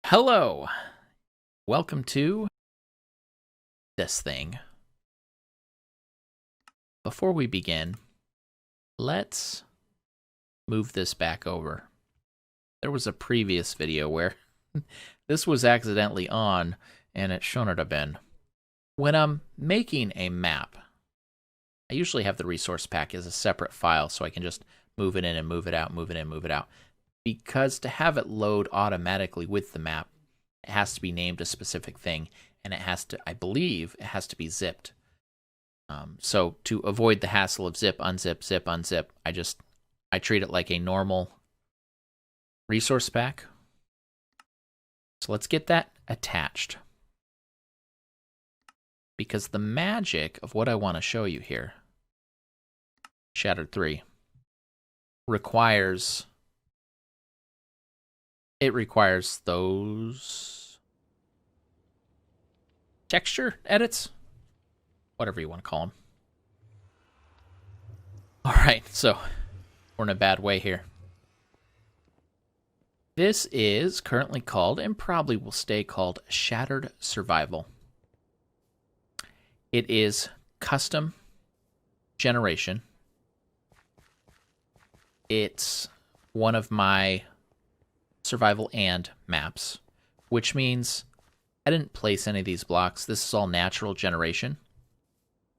Hello! Welcome to this thing. Before we begin, let's move this back over. There was a previous video where this was accidentally on, and it shouldn't have been. When I'm making a map, I usually have the resource pack as a separate file so I can just move it in and move it out, move it in, move it out. Because to have it load automatically with the map, it has to be named a specific thing, and it has to, I believe, it has to be zipped. So to avoid the hassle of zip, unzip, zip, unzip, I treat it like a normal resource pack. So let's get that attached. Because the magic of what I want to show you here, Shattered 3, requires those texture edits, whatever you want to call them. All right, so we're in a bad way here. This is currently called, and probably will stay called, Shattered Survival. It is custom generation. It's one of my survival and maps, which means I didn't place any of these blocks. This is all natural generation.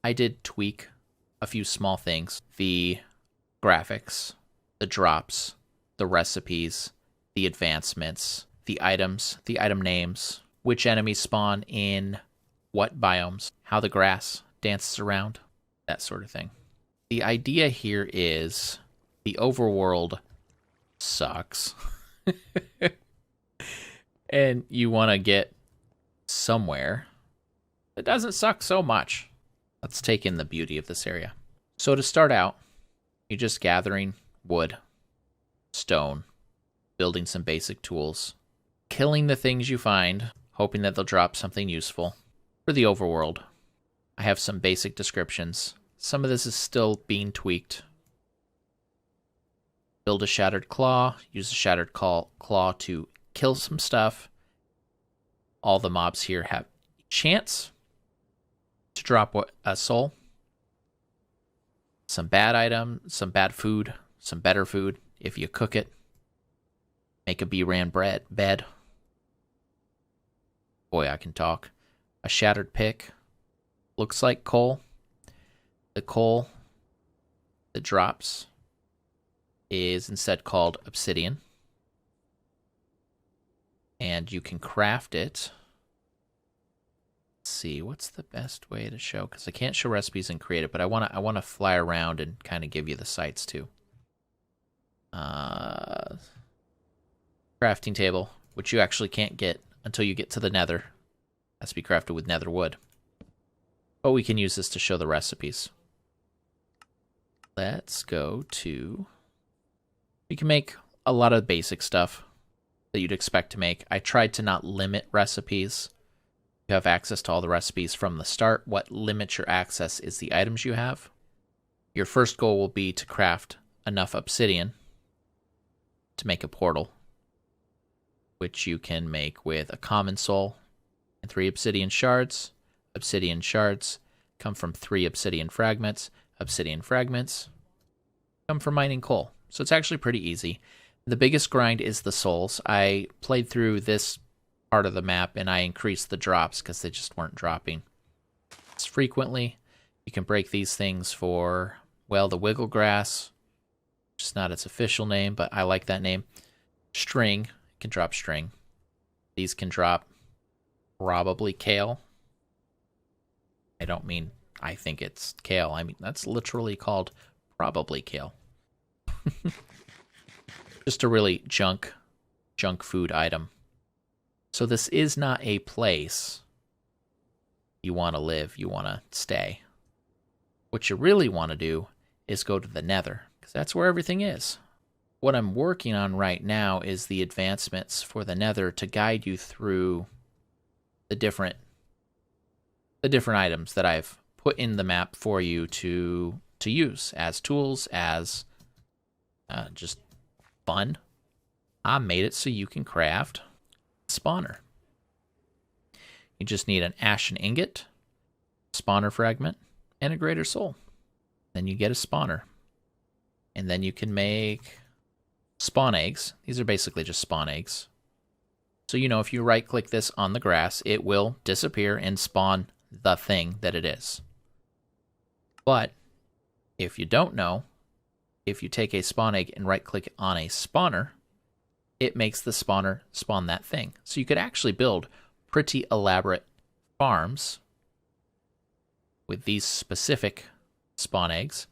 I did tweak a few small things. The graphics, the drops, the recipes, the advancements, the items, the item names, which enemies spawn in what biomes, how the grass dances around, that sort of thing. The idea here is the overworld sucks. And you want to get somewhere that doesn't suck so much. Let's take in the beauty of this area. So to start out, you're just gathering wood, stone, building some basic tools, killing the things you find, hoping that they'll drop something useful. For the overworld, I have some basic descriptions. Some of this is still being tweaked. Build a shattered claw, use a shattered claw to kill some stuff. All the mobs here have a chance to drop a soul. Some bad item, some bad food, some better food if you cook it. Make a bRanN bed. Boy, I can talk. A shattered pick. Looks like coal. The coal that drops is instead called obsidian. And you can craft it. Let's see, what's the best way to show? Because I can't show recipes in creative, but I wanna fly around and kind of give you the sites too. Crafting table, which you actually can't get until you get to the Nether. Has to be crafted with nether wood. But we can use this to show the recipes. Let's go to... You can make a lot of basic stuff that you'd expect to make. I tried to not limit recipes. You have access to all the recipes from the start. What limits your access is the items you have. Your first goal will be to craft enough obsidian to make a portal, which you can make with a common soul and 3 obsidian shards. Obsidian shards come from 3 obsidian fragments. Obsidian fragments come from mining coal. So it's actually pretty easy. The biggest grind is the souls. I played through this part of the map and I increased the drops because they just weren't dropping as frequently. You can break these things for, well, the wiggle grass, which is not its official name, but I like that name. String, can drop string. These can drop probably kale. I don't mean I think it's kale. I mean, that's literally called probably kale. Just a really junk food item. So this is not a place you want to live, you want to stay. What you really want to do is go to the Nether, because that's where everything is. What I'm working on right now is the advancements for the Nether to guide you through the different items that I've put in the map for you to use as tools, as Just fun. I made it so you can craft a spawner. You just need an ashen ingot, spawner fragment, and a greater soul. Then you get a spawner. And then you can make spawn eggs. These are basically just spawn eggs. So, you know, if you right-click this on the grass, it will disappear and spawn the thing that it is. But if you don't know, if you take a spawn egg and right-click on a spawner, it makes the spawner spawn that thing. So you could actually build pretty elaborate farms with these specific spawn eggs.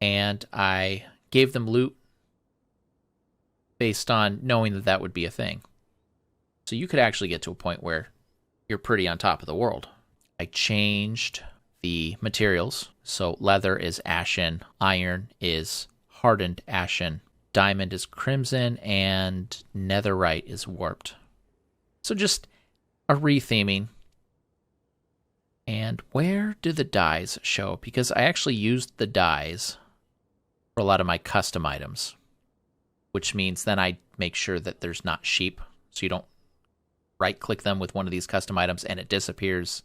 And I gave them loot based on knowing that that would be a thing. So you could actually get to a point where you're pretty on top of the world. I changed the materials. So leather is ashen, iron is hardened ashen, diamond is crimson, and netherite is warped. So just a retheming. And where do the dyes show? Because I actually used the dyes for a lot of my custom items, which means then I make sure that there's not sheep, so you don't right-click them with one of these custom items and it disappears.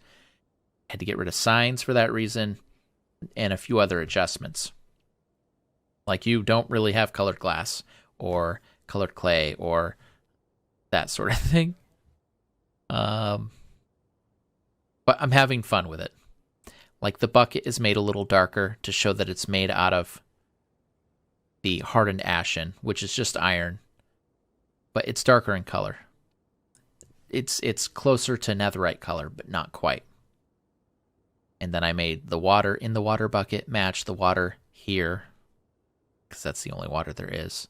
I had to get rid of signs for that reason, and a few other adjustments. Like you don't really have colored glass or colored clay or that sort of thing. But I'm having fun with it. Like the bucket is made a little darker to show that it's made out of the hardened ashen, which is just iron, but it's darker in color. It's closer to netherite color, but not quite. And then I made the water in the water bucket match the water here, because that's the only water there is.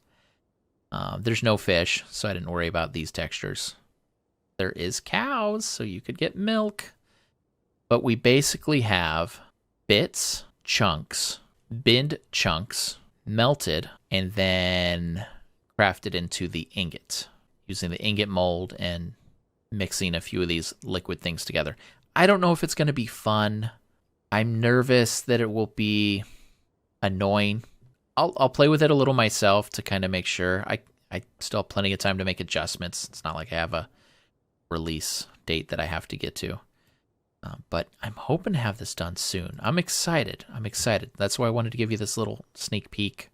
There's no fish, so I didn't worry about these textures. There is cows, so you could get milk. But we basically have bits, chunks, binned chunks, melted, and then crafted into the ingot, using the ingot mold and mixing a few of these liquid things together. I don't know if it's going to be fun. I'm nervous that it will be annoying. I'll play with it a little myself to kind of make sure. I still have plenty of time to make adjustments. It's not like I have a release date that I have to get to. But I'm hoping to have this done soon. I'm excited. That's why I wanted to give you this little sneak peek.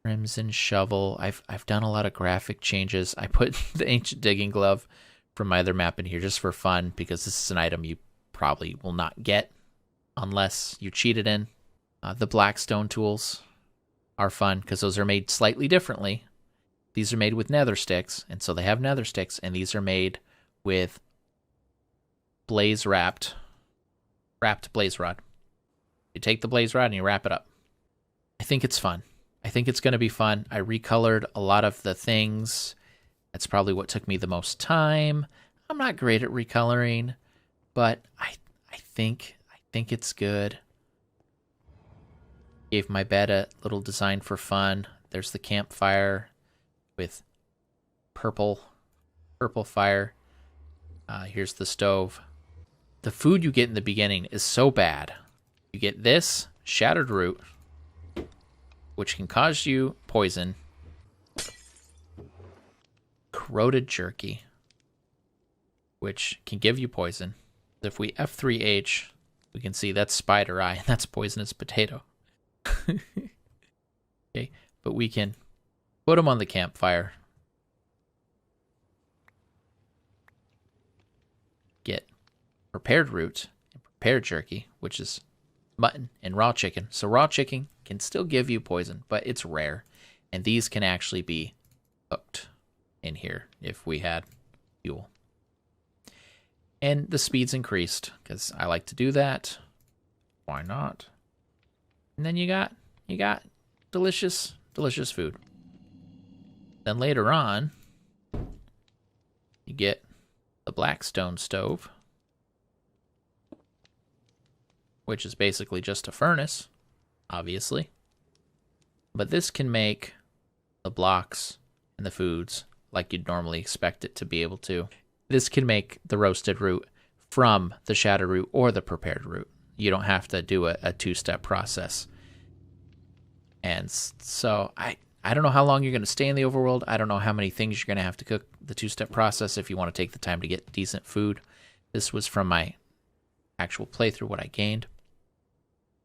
Crimson shovel. I've done a lot of graphic changes. I put the ancient digging glove from my other map in here just for fun, because this is an item you probably will not get unless you cheat it in. The blackstone tools are fun because those are made slightly differently. These are made with nether sticks, and so they have nether sticks, and these are made with blaze wrapped blaze rod. You take the blaze rod and you wrap it up. I think it's fun. I think it's going to be fun. I recolored a lot of the things. That's probably what took me the most time. I'm not great at recoloring, but I think it's good. Gave my bed a little design for fun. There's the campfire with purple fire. Here's the stove. The food you get in the beginning is so bad. You get this shattered root, which can cause you poison. Corroded jerky, which can give you poison. If we F3H, we can see that's spider eye, and that's poisonous potato. Okay, but we can put them on the campfire. Get prepared root and prepared jerky, which is mutton and raw chicken. So raw chicken can still give you poison, but it's rare. And these can actually be cooked in here if we had fuel. And the speed's increased because I like to do that. Why not? And then you got delicious food. Then later on, you get the blackstone stove, which is basically just a furnace, obviously. But this can make the blocks and the foods like you'd normally expect it to be able to. This can make the roasted root from the shattered root or the prepared root. You don't have to do a two-step process. And so I don't know how long you're going to stay in the overworld. I don't know how many things you're going to have to cook the two-step process if you want to take the time to get decent food. This was from my actual playthrough, what I gained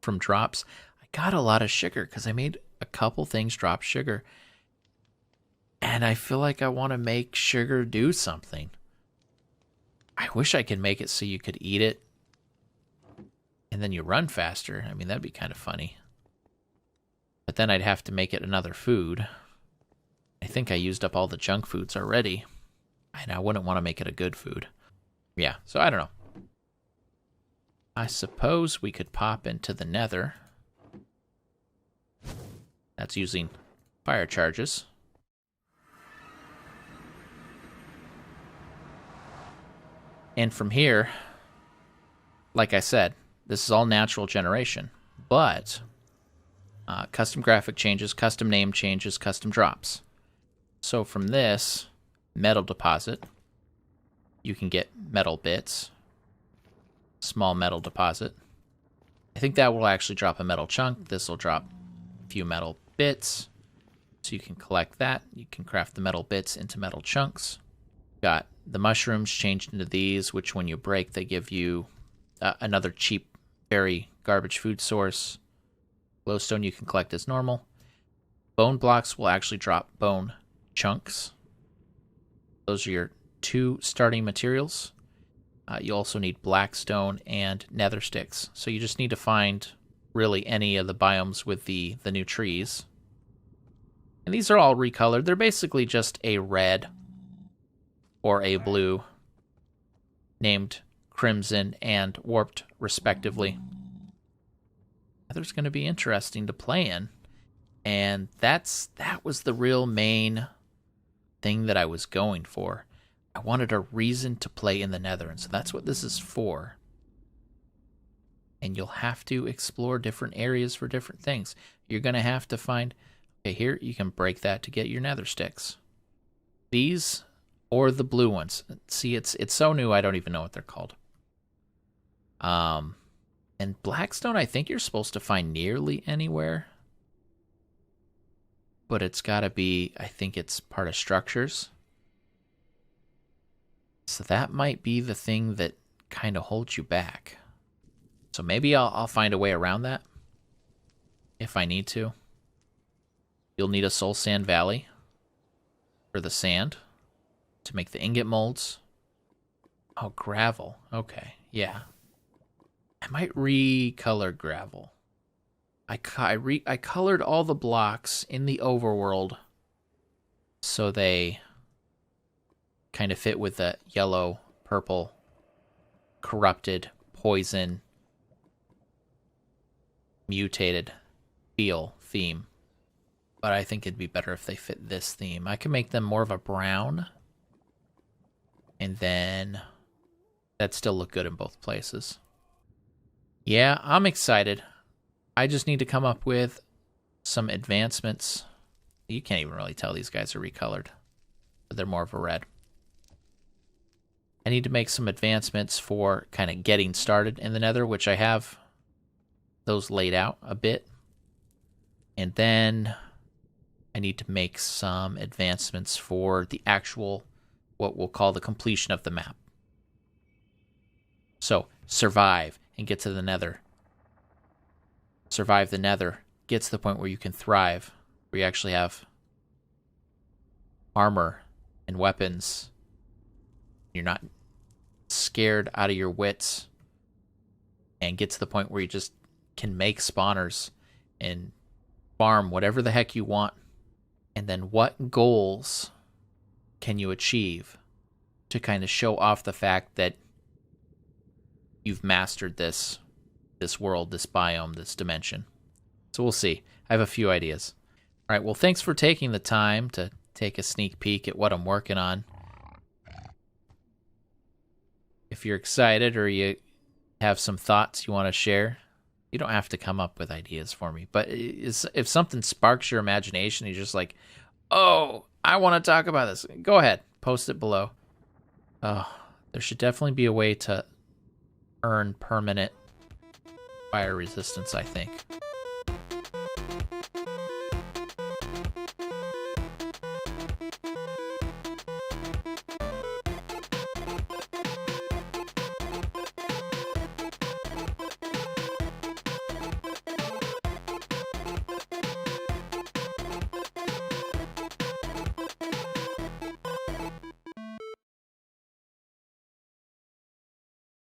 from drops. I got a lot of sugar because I made a couple things drop sugar. And I feel like I want to make sugar do something. I wish I could make it so you could eat it and then you run faster. I mean, that'd be kind of funny. But then I'd have to make it another food. I think I used up all the junk foods already. And I wouldn't want to make it a good food. Yeah, so I don't know. I suppose we could pop into the Nether. That's using fire charges. And from here, like I said, this is all natural generation. But custom graphic changes, custom name changes, custom drops. So from this metal deposit, you can get metal bits. Small metal deposit. I think that will actually drop a metal chunk. This will drop a few metal bits. So you can collect that. You can craft the metal bits into metal chunks. Got the mushrooms changed into these, which when you break, they give you another cheap, very garbage food source. Glowstone you can collect as normal. Bone blocks will actually drop bone chunks. Those are your 2 starting materials. You also need blackstone and nether sticks. So you just need to find really any of the biomes with the new trees. And these are all recolored. They're basically just a red or a blue, named crimson and warped respectively. Nether's going to be interesting to play in. And that was the real main thing that I was going for. I wanted a reason to play in the Nether, and so that's what this is for. And you'll have to explore different areas for different things. You're going to have to find... Okay, here, you can break that to get your nether sticks. These, or the blue ones. See, it's so new, I don't even know what they're called. And blackstone, I think you're supposed to find nearly anywhere. But it's got to be, I think it's part of structures. So that might be the thing that kind of holds you back. So maybe I'll find a way around that. If I need to. You'll need a soul sand valley for the sand to make the ingot molds. Oh, gravel. Okay, yeah. I might recolor gravel. I colored all the blocks in the overworld so they kind of fit with the yellow, purple, corrupted, poison, mutated feel theme. But I think it'd be better if they fit this theme. I can make them more of a brown. And then that'd still look good in both places. Yeah, I'm excited. I just need to come up with some advancements. You can't even really tell these guys are recolored. But they're more of a red. I need to make some advancements for kind of getting started in the Nether, which I have those laid out a bit. And then I need to make some advancements for the actual, what we'll call the completion of the map. So, survive and get to the Nether. Survive the Nether. Get to the point where you can thrive, where you actually have armor and weapons. You're not scared out of your wits. And get to the point where you just can make spawners and farm whatever the heck you want. And then what goals can you achieve to kind of show off the fact that you've mastered this world, this biome, this dimension. So we'll see. I have a few ideas. All right, well, thanks for taking the time to take a sneak peek at what I'm working on. If you're excited or you have some thoughts you want to share, you don't have to come up with ideas for me. But if something sparks your imagination, you're just like, oh, I want to talk about this. Go ahead. Post it below. Oh, there should definitely be a way to earn permanent fire resistance, I think.